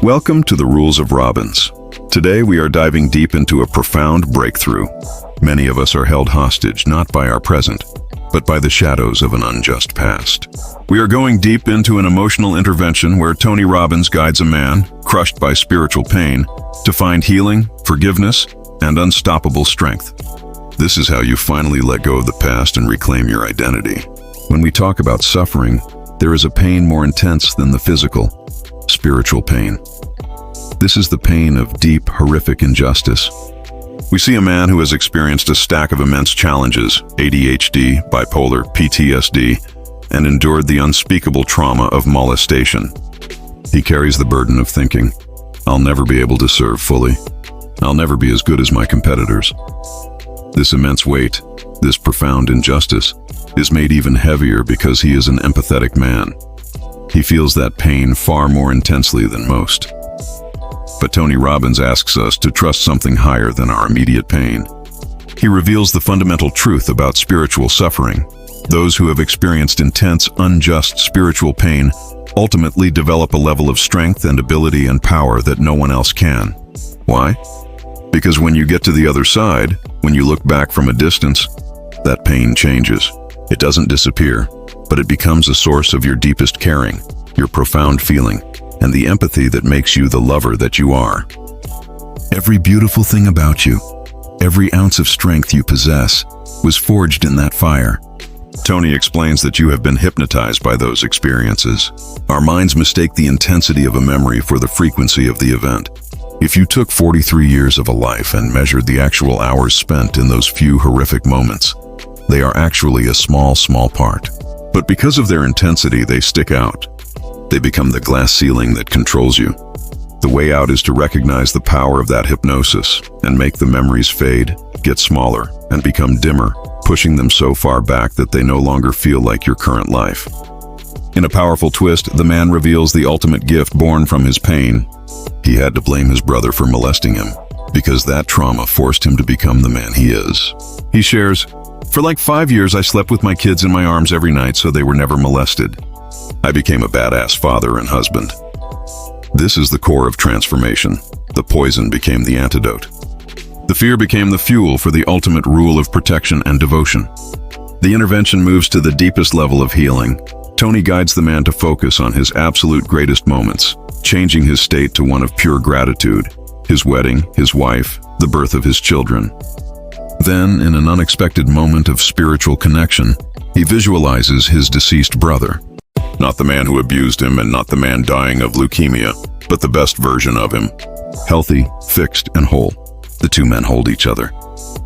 Welcome to the Rules of Robbins. Today we are diving deep into a profound breakthrough. Many of us are held hostage not by our present, but by the shadows of an unjust past. We are going deep into an emotional intervention where Tony Robbins guides a man, crushed by spiritual pain, to find healing, forgiveness, and unstoppable strength. This is how you finally let go of the past and reclaim your identity. When we talk about suffering, there is a pain more intense than the physical, spiritual pain. This is the pain of deep, horrific injustice. We see a man who has experienced a stack of immense challenges, ADHD, bipolar, PTSD, and endured the unspeakable trauma of molestation. He carries the burden of thinking, "I'll never be able to serve fully. I'll never be as good as my competitors." This immense weight, this profound injustice, is made even heavier because he is an empathetic man. He feels that pain far more intensely than most. But Tony Robbins asks us to trust something higher than our immediate pain. He reveals the fundamental truth about spiritual suffering. Those who have experienced intense, unjust spiritual pain ultimately develop a level of strength and ability and power that no one else can. Why? Because when you get to the other side, when you look back from a distance, that pain changes. It doesn't disappear, but it becomes a source of your deepest caring, your profound feeling, and the empathy that makes you the lover that you are. Every beautiful thing about you, every ounce of strength you possess, was forged in that fire. Tony explains that you have been hypnotized by those experiences. Our minds mistake the intensity of a memory for the frequency of the event. If you took 43 years of a life and measured the actual hours spent in those few horrific moments, they are actually a small part. But because of their intensity, they stick out. They become the glass ceiling that controls you. The way out is to recognize the power of that hypnosis and make the memories fade, get smaller, and become dimmer, pushing them so far back that they no longer feel like your current life. In a powerful twist, the man reveals the ultimate gift born from his pain. He had to blame his brother for molesting him, because that trauma forced him to become the man he is. He shares, "For like 5 years I slept with my kids in my arms every night so they were never molested. I became a badass father and husband." This is the core of transformation. The poison became the antidote. The fear became the fuel for the ultimate rule of protection and devotion. The intervention moves to the deepest level of healing. Tony guides the man to focus on his absolute greatest moments, changing his state to one of pure gratitude, his wedding, his wife, the birth of his children. Then, in an unexpected moment of spiritual connection, he visualizes his deceased brother. Not the man who abused him and not the man dying of leukemia, but the best version of him. Healthy, fixed, and whole. The two men hold each other.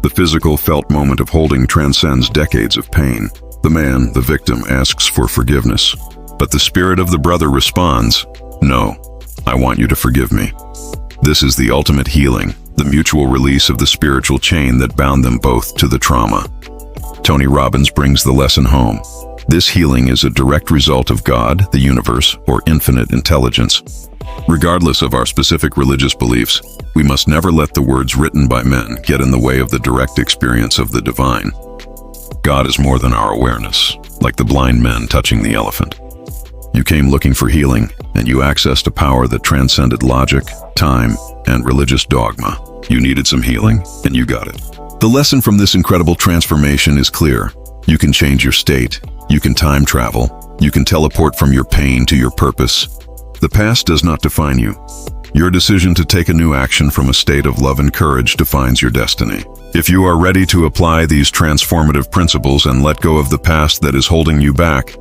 The physical, felt moment of holding transcends decades of pain. The man, the victim, asks for forgiveness. But the spirit of the brother responds, "No, I want you to forgive me." This is the ultimate healing, the mutual release of the spiritual chain that bound them both to the trauma. Tony Robbins brings the lesson home. This healing is a direct result of God, the universe, or infinite intelligence. Regardless of our specific religious beliefs, we must never let the words written by men get in the way of the direct experience of the divine. God is more than our awareness, like the blind men touching the elephant. You came looking for healing, and you accessed a power that transcended logic, time, and religious dogma. You needed some healing, and you got it. The lesson from this incredible transformation is clear. You can change your state. You can time travel. You can teleport from your pain to your purpose. The past does not define you. Your decision to take a new action from a state of love and courage defines your destiny. If you are ready to apply these transformative principles and let go of the past that is holding you back,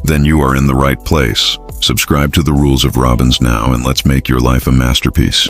then you are in the right place. Subscribe to the Rules of Robbins now, and let's make your life a masterpiece.